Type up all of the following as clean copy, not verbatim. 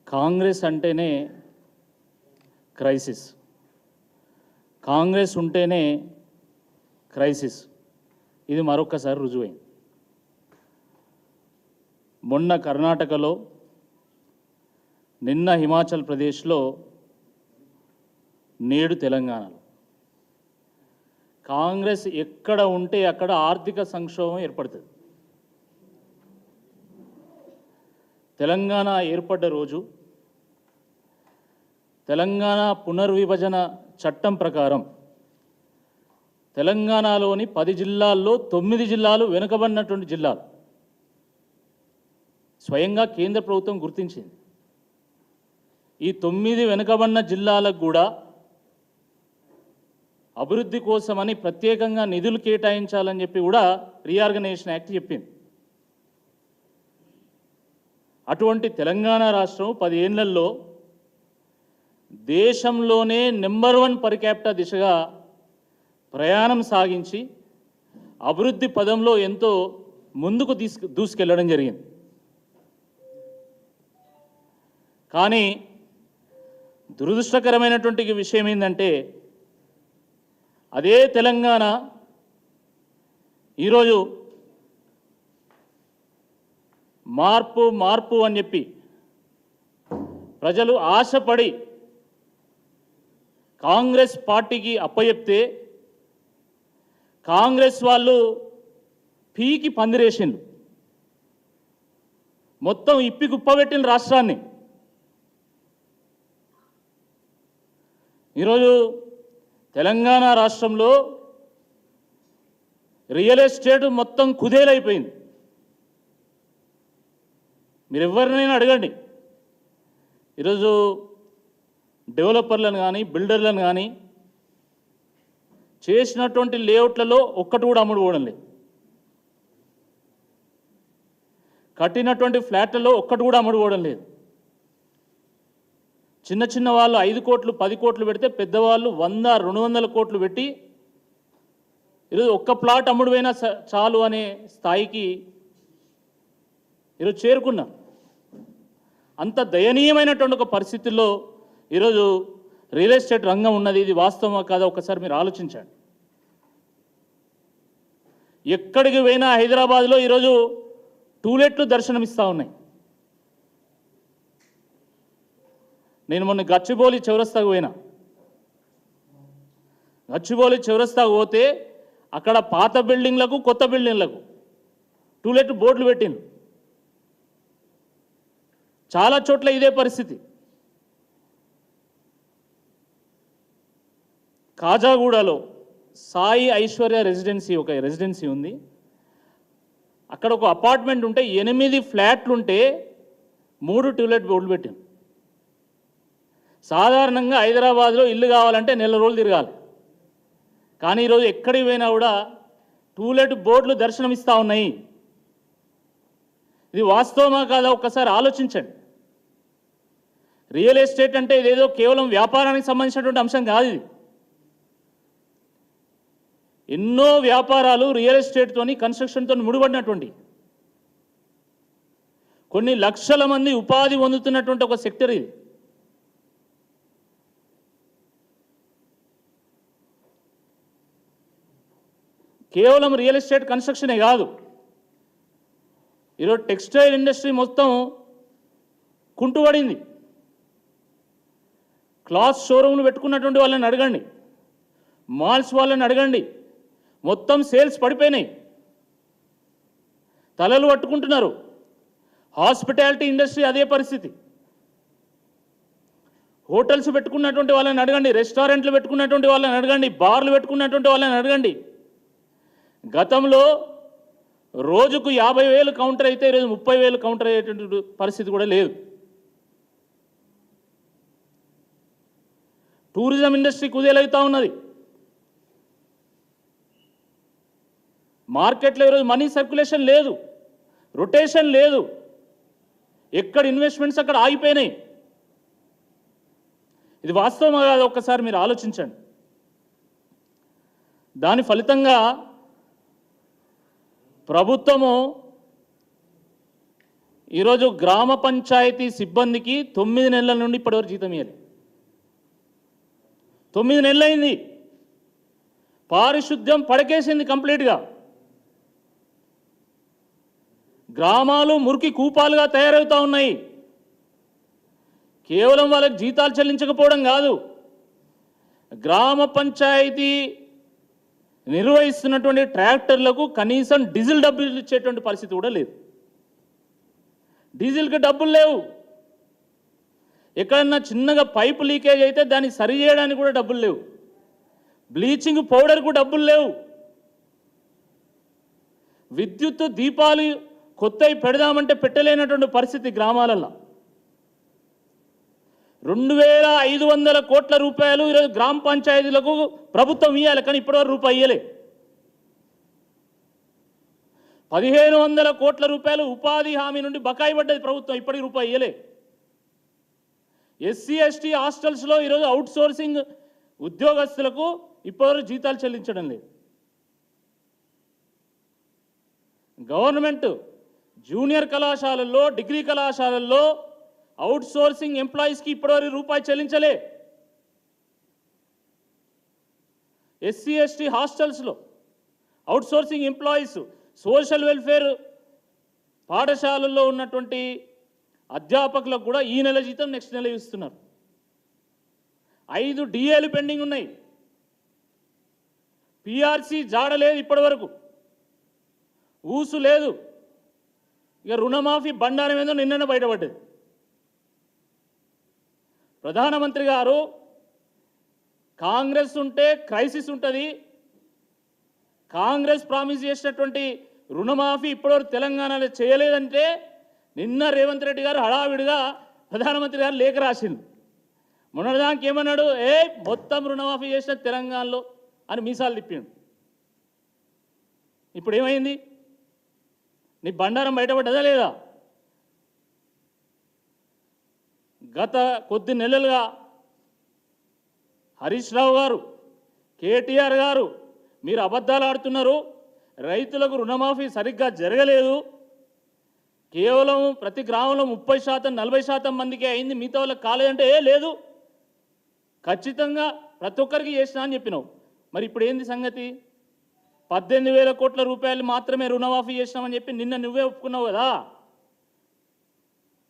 కాంగ్రెస్ అంటేనే క్రైసిస్, కాంగ్రెస్ ఉంటేనే క్రైసిస్. ఇది మరొకసారి రుజువైంది. మొన్న కర్ణాటకలో, నిన్న హిమాచల్ ప్రదేశ్లో, నేడు తెలంగాణలో కాంగ్రెస్ ఎక్కడ ఉంటే అక్కడ ఆర్థిక సంక్షోభం ఏర్పడుతుంది. తెలంగాణ ఏర్పడ్డ రోజు తెలంగాణ పునర్విభజన చట్టం ప్రకారం తెలంగాణలోని 10 జిల్లాల్లో 9 జిల్లాలు వెనుకబడినటువంటి జిల్లాలు స్వయంగా కేంద్ర ప్రభుత్వం గుర్తించింది. ఈ 9 వెనుకబడిన జిల్లాలకు కూడా అభివృద్ధి కోసమని ప్రత్యేకంగా నిధులు కేటాయించాలని చెప్పి కూడా రీఆర్గనైజేషన్ యాక్ట్ చెప్పింది. అటువంటి తెలంగాణ రాష్ట్రం 10 ఏళ్లలో దేశంలోనే నెంబర్ 1 పర్ క్యాపిటా దిశగా ప్రయాణం సాగించి అభివృద్ధి పదంలో ఎంతో ముందుకు దూసుకెళ్లడం జరిగింది. కానీ దురదృష్టకరమైనటువంటి విషయం ఏంటంటే, అదే తెలంగాణ ఈరోజు మార్పు మార్పు అని చెప్పి ప్రజలు ఆశపడి కాంగ్రెస్ పార్టీకి అప్పచెప్తే కాంగ్రెస్ వాళ్ళు పీకి పందిరేసిండ్రు, మొత్తం ఇప్పి కుప్పబెట్టిన రాష్ట్రాన్ని. ఈరోజు తెలంగాణ రాష్ట్రంలో రియల్ ఎస్టేట్ మొత్తం కుదేలైపోయింది. మీరు ఎవరినైనా అడగండి, ఈరోజు డెవలపర్లను కానీ బిల్డర్లను కానీ చేసినటువంటి లేఅవుట్లలో ఒక్కటి కూడా అమ్ముడు పోవడం లేదు, కట్టినటువంటి ఫ్లాట్లలో ఒక్కటి కూడా అమ్ముడు పోవడం లేదు. చిన్న చిన్న వాళ్ళు 5 కోట్లు 10 కోట్లు పెడితే పెద్దవాళ్ళు 100-200 కోట్లు పెట్టి ఈరోజు ఒక్క ప్లాట్ అమ్ముడు పోయినా చాలు అనే స్థాయికి ఈరోజు చేరుకున్నాం. అంత దయనీయమైనటువంటి ఒక పరిస్థితుల్లో ఈరోజు రియల్ ఎస్టేట్ రంగం ఉన్నది. ఇది వాస్తవమా కాదా ఒకసారి మీరు ఆలోచించండి. ఎక్కడికి పోయినా హైదరాబాద్లో ఈరోజు టూలెట్లు దర్శనమిస్తూ ఉన్నాయి. నేను మొన్న గచ్చిబౌలి చౌరస్తాకు పోయినా. గచ్చిబౌలి చౌరస్తాకు పోతే అక్కడ పాత బిల్డింగ్లకు కొత్త బిల్డింగ్లకు టూలెట్ బోర్డులు పెట్టింది. చాలా చోట్ల ఇదే పరిస్థితి. కాజాగూడలో సాయి ఐశ్వర్య రెసిడెన్సీ ఒక రెసిడెన్సీ ఉంది. అక్కడ ఒక అపార్ట్మెంట్ ఉంటే 8 ఫ్లాట్లుంటే 3 టూలెట్ బోర్డులు పెట్టింది. సాధారణంగా హైదరాబాద్లో ఇల్లు కావాలంటే నెల రోజులు తిరగాలి. కానీ ఈరోజు ఎక్కడికి పోయినా కూడా టూలెట్ బోర్డులు దర్శనమిస్తూ ఉన్నాయి. ఇది వాస్తవమా కాదా ఒక్కసారి ఆలోచించండి. రియల్ ఎస్టేట్ అంటే ఇదేదో కేవలం వ్యాపారానికి సంబంధించినటువంటి అంశం కాదు. ఇది ఎన్నో వ్యాపారాలు రియల్ ఎస్టేట్తోని కన్స్ట్రక్షన్తో ముడిపడినటువంటి కొన్ని లక్షల మంది ఉపాధి పొందుతున్నటువంటి ఒక సెక్టర్ ఇది. కేవలం రియల్ ఎస్టేట్ కన్స్ట్రక్షనే కాదు, ఈరోజు టెక్స్టైల్ ఇండస్ట్రీ మొత్తం కుంటుపడింది. క్లాత్ షోరూమ్లు పెట్టుకున్నటువంటి వాళ్ళని అడగండి, మాల్స్ వాళ్ళని అడగండి, మొత్తం సేల్స్ పడిపోయినాయి, తలలు పట్టుకుంటున్నారు. హాస్పిటాలిటీ ఇండస్ట్రీ అదే పరిస్థితి. హోటల్స్ పెట్టుకున్నటువంటి వాళ్ళని అడగండి, రెస్టారెంట్లు పెట్టుకున్నటువంటి వాళ్ళని అడగండి, బార్లు పెట్టుకున్నటువంటి వాళ్ళని అడగండి. గతంలో రోజుకు 50,000 కౌంటర్ అయితే ఈరోజు 30,000 కౌంటర్ అయ్యేటువంటి పరిస్థితి కూడా లేదు. టూరిజం ఇండస్ట్రీ కుదేలవుతూ ఉన్నది. మార్కెట్లో ఈరోజు మనీ సర్క్యులేషన్ లేదు, రొటేషన్ లేదు, ఎక్కడ ఇన్వెస్ట్మెంట్స్ అక్కడ ఆగిపోయినాయి. ఇది వాస్తవమా కాదు ఒక్కసారి మీరు ఆలోచించండి. దాని ఫలితంగా ప్రభుత్వము ఈరోజు గ్రామ పంచాయతీ సిబ్బందికి 9 నెలల నుండి ఇప్పటివరకు జీతం ఇవ్వాలి. 9 నెలలు అయింది. పారిశుద్ధ్యం పడకేసింది కంప్లీట్గా. గ్రామాలు మురికి కూపాలుగా తయారవుతూ ఉన్నాయి. కేవలం వాళ్ళకి జీతాలు చెల్లించకపోవడం కాదు, గ్రామ పంచాయతీ నిర్వహిస్తున్నటువంటి ట్రాక్టర్లకు కనీసం డీజిల్ డబ్బులు ఇచ్చేటువంటి పరిస్థితి కూడా లేదు. డీజిల్కి డబ్బులు లేవు. ఎక్కడన్నా చిన్నగా పైపు లీకేజ్ అయితే దాన్ని సరి చేయడానికి కూడా డబ్బులు లేవు. బ్లీచింగ్ పౌడర్కు డబ్బులు లేవు. విద్యుత్ దీపాలు కొత్తవి పెడదామంటే పెట్టలేనటువంటి పరిస్థితి గ్రామాలలో. 2500 కోట్ల రూపాయలు ఈరోజు గ్రామ పంచాయతీలకు ప్రభుత్వం ఇవ్వాలి, కానీ ఇప్పటివరకు రూపాయి ఇవ్వలే. 1500 కోట్ల రూపాయలు ఉపాధి హామీ నుండి బకాయి పడ్డది ప్రభుత్వం, ఇప్పటికి రూపాయి ఇవ్వలే. ఎస్సీ ఎస్టీ హాస్టల్స్లో ఈరోజు అవుట్ సోర్సింగ్ ఉద్యోగస్తులకు ఇప్పటివరకు జీతాలు చెల్లించడం లేదు. గవర్నమెంట్ జూనియర్ కళాశాలల్లో, డిగ్రీ కళాశాలల్లో అవుట్ సోర్సింగ్ ఎంప్లాయీస్కి ఇప్పటివరకు రూపాయి చెల్లించలే. ఎస్సీ ఎస్టీ హాస్టల్స్లో outsourcing employees, social welfare పాఠశాలల్లో ఉన్నటువంటి అధ్యాపకులకు కూడా ఈ నెల జీతం నెక్స్ట్ నెల ఇస్తున్నారు. 5 డిఏలు పెండింగ్ ఉన్నాయి. పిఆర్సీ జాడలేదు, ఇప్పటి వరకు ఊసు లేదు. ఇక రుణమాఫీ బండారం ఏదో నిన్ననే బయటపడ్డది. ప్రధానమంత్రి గారు కాంగ్రెస్ ఉంటే క్రైసిస్ ఉంటుంది, కాంగ్రెస్ ప్రామిస్ చేసినటువంటి రుణమాఫీ ఇప్పటివరకు తెలంగాణలో చేయలేదంటే నిన్న రేవంత్ రెడ్డి గారు హడావిడిగా ప్రధానమంత్రి గారు లేఖ రాసింది. మొన్నటిదానికి ఏమన్నాడు, మొత్తం రుణమాఫీ చేసిన తెలంగాణలో అని మీసాలు తిప్పిండు. ఇప్పుడు ఏమైంది? నీ బండారం బయటపడ్డదా లేదా? గత కొద్ది నెలలుగా హరీష్ రావు గారు, కేటీఆర్ గారు మీరు అబద్ధాలు ఆడుతున్నారు, రైతులకు రుణమాఫీ సరిగ్గా జరగలేదు, కేవలం ప్రతి గ్రామంలో 30% 40% మందికే అయింది, మిగతా వాళ్ళకి కాలేదంటే లేదు, ఖచ్చితంగా ప్రతి ఒక్కరికి చేసినా అని చెప్పినావు. మరి ఇప్పుడు ఏంది సంగతి? 18,000 కోట్ల రూపాయలు మాత్రమే రుణమాఫీ చేసినామని చెప్పి నిన్న నువ్వే ఒప్పుకున్నావు కదా.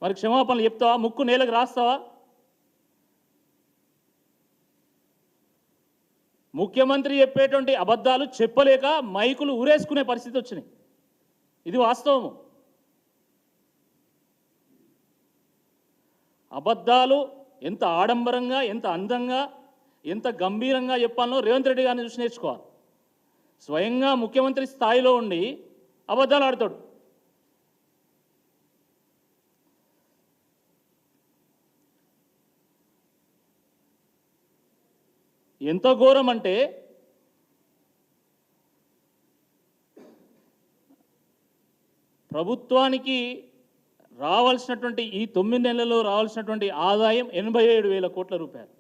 మరి క్షమాపణలు చెప్తావా? ముక్కు నేలకు రాస్తావా? ముఖ్యమంత్రి చెప్పేటువంటి అబద్ధాలు చెప్పలేక మైకులు ఊరేసుకునే పరిస్థితి వచ్చినాయి. ఇది వాస్తవము. అబద్ధాలు ఎంత ఆడంబరంగా, ఎంత అందంగా, ఎంత గంభీరంగా చెప్పాలో రేవంత్ రెడ్డి గారిని చూసి నేర్చుకోవాలి. స్వయంగా ముఖ్యమంత్రి స్థాయిలో ఉండి అబద్ధాలు ఆడతాడు. ఎంత ఘోరం అంటే ప్రభుత్వానికి రావాల్సినటువంటి ఈ 9 నెలల్లో రావాల్సినటువంటి ఆదాయం 87,000 కోట్ల రూపాయలు.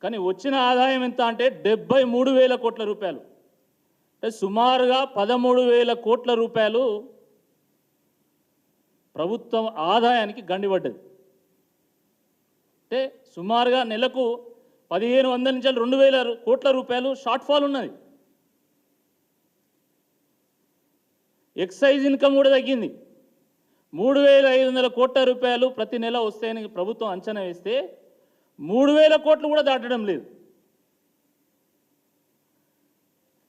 కానీ వచ్చిన ఆదాయం ఎంత అంటే 73,000 కోట్ల రూపాయలు. అంటే సుమారుగా 13,000 కోట్ల రూపాయలు ప్రభుత్వం ఆదాయానికి గండిపడ్డది. అంటే సుమారుగా నెలకు 1,500 నుంచి 2,000 కోట్ల రూపాయలు షార్ట్ ఫాల్ ఉన్నది. ఎక్సైజ్ ఇన్కమ్ కూడా తగ్గింది. 3,500 కోట్ల రూపాయలు ప్రతి నెల వస్తాయని ప్రభుత్వం అంచనా వేస్తే 3,000 కోట్లు కూడా దాటడం లేదు.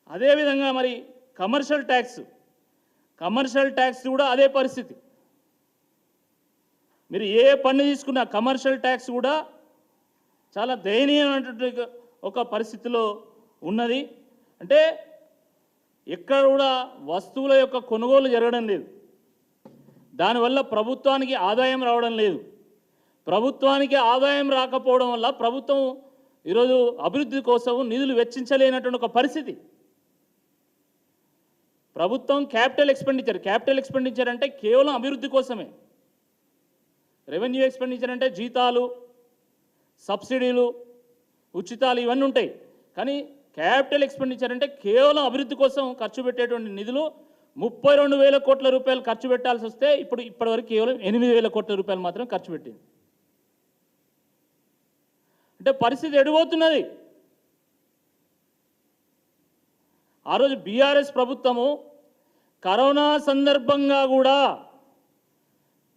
అదేవిధంగా మరి కమర్షియల్ ట్యాక్స్ కూడా అదే పరిస్థితి. మీరు ఏ పన్ను తీసుకున్నా కమర్షియల్ ట్యాక్స్ కూడా చాలా దయనీయమైనటువంటి ఒక పరిస్థితిలో ఉన్నది. అంటే ఎక్కడ కూడా వస్తువుల యొక్క కొనుగోలు జరగడం లేదు, దానివల్ల ప్రభుత్వానికి ఆదాయం రావడం లేదు. ప్రభుత్వానికి ఆదాయం రాకపోవడం వల్ల ప్రభుత్వం ఈరోజు అభివృద్ధి కోసం నిధులు వెచ్చించలేనటువంటి ఒక పరిస్థితి. ప్రభుత్వం క్యాపిటల్ ఎక్స్పెండిచర్ అంటే కేవలం అభివృద్ధి కోసమే. రెవెన్యూ ఎక్స్పెండిచర్ అంటే జీతాలు, సబ్సిడీలు, ఉచితాలు ఇవన్నీ ఉంటాయి. కానీ క్యాపిటల్ ఎక్స్పెండిచర్ అంటే కేవలం అభివృద్ధి కోసం ఖర్చు పెట్టేటువంటి నిధులు 32,000 కోట్ల రూపాయలు ఖర్చు పెట్టాల్సి వస్తే ఇప్పటివరకు కేవలం 8,000 కోట్ల రూపాయలు మాత్రం ఖర్చు పెట్టింది. అంటే పరిస్థితి ఎడిపోతున్నది. ఆ రోజు బీఆర్ఎస్ ప్రభుత్వము కరోనా సందర్భంగా కూడా,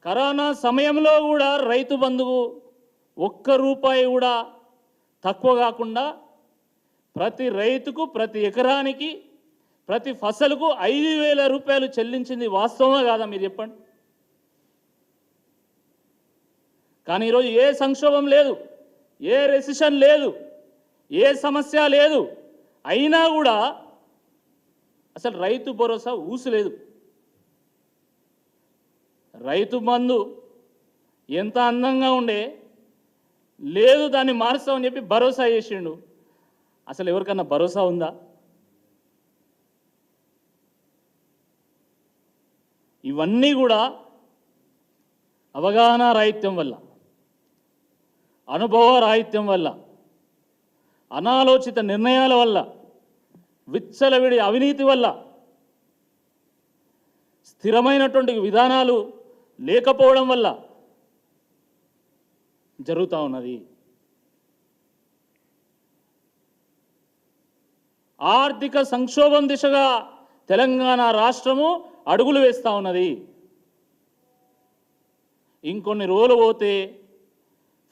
కరోనా సమయంలో కూడా రైతు బంధువు ఒక్క రూపాయి కూడా తక్కువ కాకుండా ప్రతి రైతుకు ప్రతి ఎకరానికి ప్రతి ఫసలుకు 5,000 రూపాయలు చెల్లించింది వాస్తవమా కాదా మీరు చెప్పండి. కానీ ఈరోజు ఏ సంక్షోభం లేదు, ఏ రెసిషన్ లేదు, ఏ సమస్య లేదు, అయినా కూడా అసలు రైతు భరోసా ఊసులేదు. రైతు బంధు ఎంత అందంగా ఉండే, లేదు దాన్ని మారుస్తామని చెప్పి భరోసా చేసిండు. అసలు ఎవరికన్నా భరోసా ఉందా? ఇవన్నీ కూడా అవగాహన రాహిత్యం వల్ల, అనుభవ రాహిత్యం వల్ల, అనాలోచిత నిర్ణయాల వల్ల, విచ్చలవిడి అవినీతి వల్ల, స్థిరమైనటువంటి విధానాలు లేకపోవడం వల్ల జరుగుతూ ఉన్నది. ఆర్థిక సంక్షోభం దిశగా తెలంగాణ రాష్ట్రము అడుగులు వేస్తూ ఉన్నది. ఇంకొన్ని రోజులు పోతే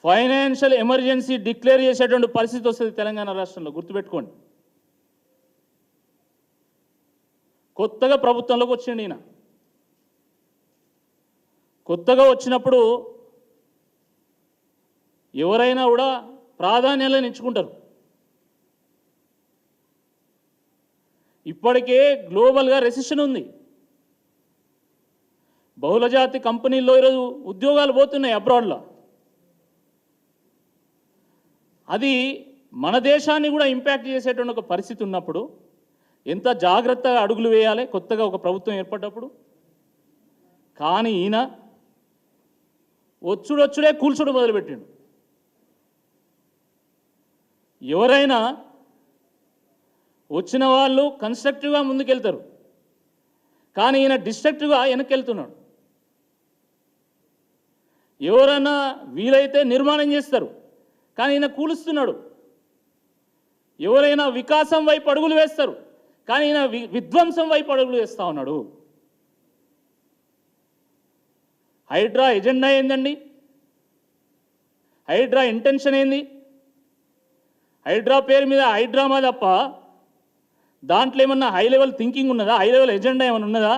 ఫైనాన్షియల్ ఎమర్జెన్సీ డిక్లేర్ చేసేటువంటి పరిస్థితి వస్తుంది తెలంగాణ రాష్ట్రంలో, గుర్తుపెట్టుకోండి. కొత్తగా ప్రభుత్వంలోకి వచ్చిండు ఈయన. కొత్తగా వచ్చినప్పుడు ఎవరైనా కూడా ప్రాధాన్యాలను ఎంచుకుంటారు. ఇప్పటికే గ్లోబల్గా రెసిషన్ ఉంది. బహుళజాతి కంపెనీల్లో ఈరోజు ఉద్యోగాలు పోతున్నాయి అబ్రాడ్లో. అది మన దేశాన్ని కూడా ఇంపాక్ట్ చేసేటువంటి ఒక పరిస్థితి ఉన్నప్పుడు ఎంత జాగ్రత్తగా అడుగులు వేయాలి కొత్తగా ఒక ప్రభుత్వం ఏర్పడ్డప్పుడు. కానీ ఈయన వచ్చుడే కూల్చుడు మొదలుపెట్టిండు. ఎవరైనా వచ్చిన వాళ్ళు కన్స్ట్రక్టివ్గా ముందుకెళ్తారు, కానీ ఈయన డిస్ట్రక్టివ్గా వెనక్కెళ్తున్నాడు. ఎవరైనా వీలైతే నిర్మాణం చేస్తారు, కానీ ఈయన కూలుస్తున్నాడు. ఎవరైనా వికాసం వైపు అడుగులు వేస్తారు, కానీ ఈయన విధ్వంసం వైపు అడుగులు వేస్తూ ఉన్నాడు. హైడ్రా ఎజెండా ఏందండి? హైడ్రా ఇంటెన్షన్ ఏంది? హైడ్రా పేరు మీద హైడ్రామా తప్ప దాంట్లో ఏమన్నా హై లెవెల్ థింకింగ్ ఉన్నదా? హై లెవెల్ ఎజెండా ఏమైనా ఉన్నదా?